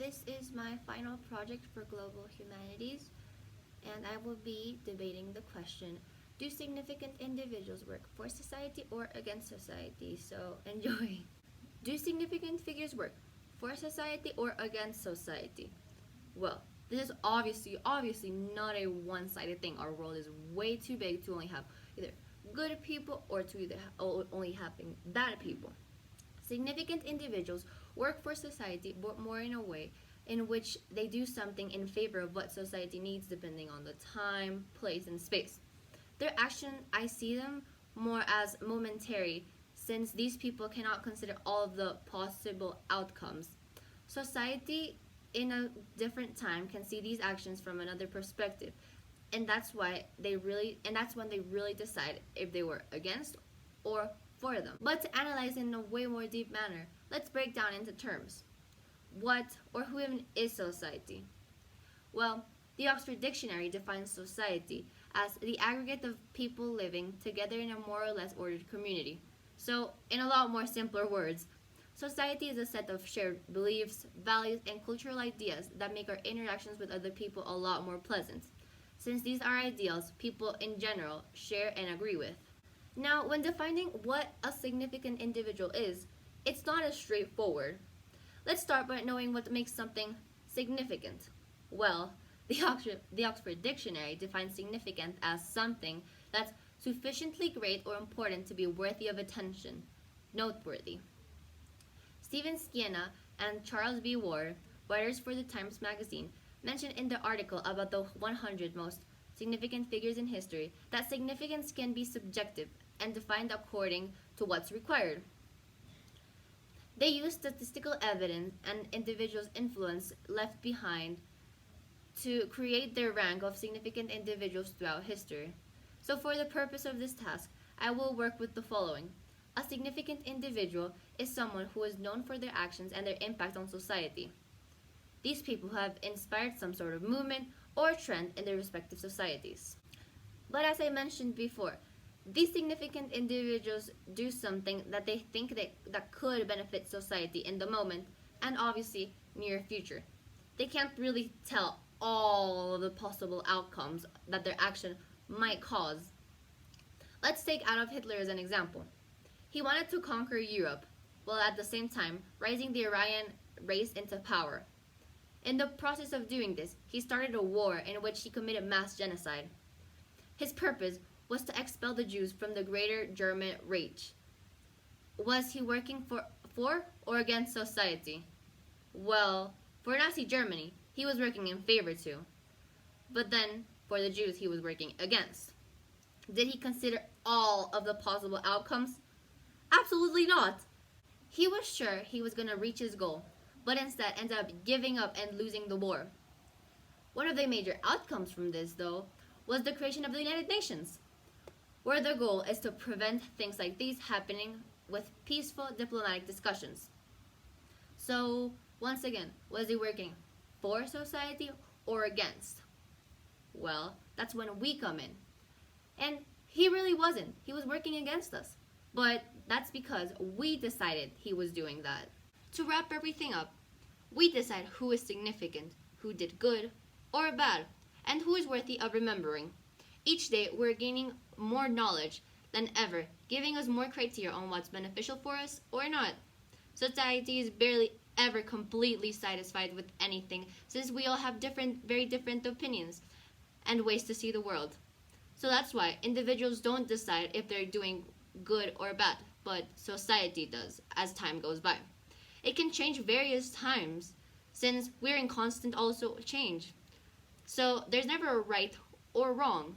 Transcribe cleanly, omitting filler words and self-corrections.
this is my final project for Global Humanities, and I will be debating the question, do significant individuals work for society or against society? So enjoy. Do significant figures work for society or against society? Well, this is obviously not a one-sided thing. Our world is way too big to only have either good people or to either only having bad people. Significant individuals work for society, but more in a way in which they do something in favor of what society needs depending on the time, place, and space. Their action, I see them more as momentary, since these people cannot consider all of the possible outcomes. Society in a different time can see these actions from another perspective, and that's when they really decide if they were against or for them. But to analyze in a way more deep manner, let's break down into terms. What or who even is society? Well, the Oxford Dictionary defines society as the aggregate of people living together in a more or less ordered community. So, in a lot more simpler words, society is a set of shared beliefs, values, and cultural ideas that make our interactions with other people a lot more pleasant, since these are ideals people in general share and agree with. Now, when defining what a significant individual is, it's not as straightforward. Let's start by knowing what makes something significant. Well, the Oxford Dictionary defines significant as something that's sufficiently great or important to be worthy of attention, noteworthy. Stephen Scienna and Charles B. Ward, writers for the Times magazine, mentioned in the article about the 100 most significant figures in history that significance can be subjective and defined according to what's required. They use statistical evidence and individuals' influence left behind to create their rank of significant individuals throughout history. So for the purpose of this task, I will work with the following. A significant individual is someone who is known for their actions and their impact on society. These people have inspired some sort of movement or trend in their respective societies. But as I mentioned before, these significant individuals do something that they think that could benefit society in the moment and obviously near future. They can't really tell all of the possible outcomes that their action might cause. Let's take Adolf Hitler as an example. He wanted to conquer Europe, while at the same time raising the Aryan race into power. In the process of doing this, he started a war in which he committed mass genocide. His purpose was to expel the Jews from the greater German Reich. Was he working for or against society? Well, for Nazi Germany, he was working in favor to. But then, for the Jews, he was working against. Did he consider all of the possible outcomes? Absolutely not. He was sure he was going to reach his goal, but instead ended up giving up and losing the war. One of the major outcomes from this, though, was the creation of the United Nations, where the goal is to prevent things like these happening with peaceful diplomatic discussions. So, once again, was he working for society or against? Well, that's when we come in. And he really wasn't. He was working against us. But that's because we decided he was doing that. To wrap everything up, we decide who is significant, who did good or bad, and who is worthy of remembering. Each day, we're gaining more knowledge than ever, giving us more criteria on what's beneficial for us or not. Society is barely ever completely satisfied with anything, since we all have very different opinions and ways to see the world. So that's why individuals don't decide if they're doing good or bad, but society does as time goes by. It can change various times, since we're in constant also change. So there's never a right or wrong.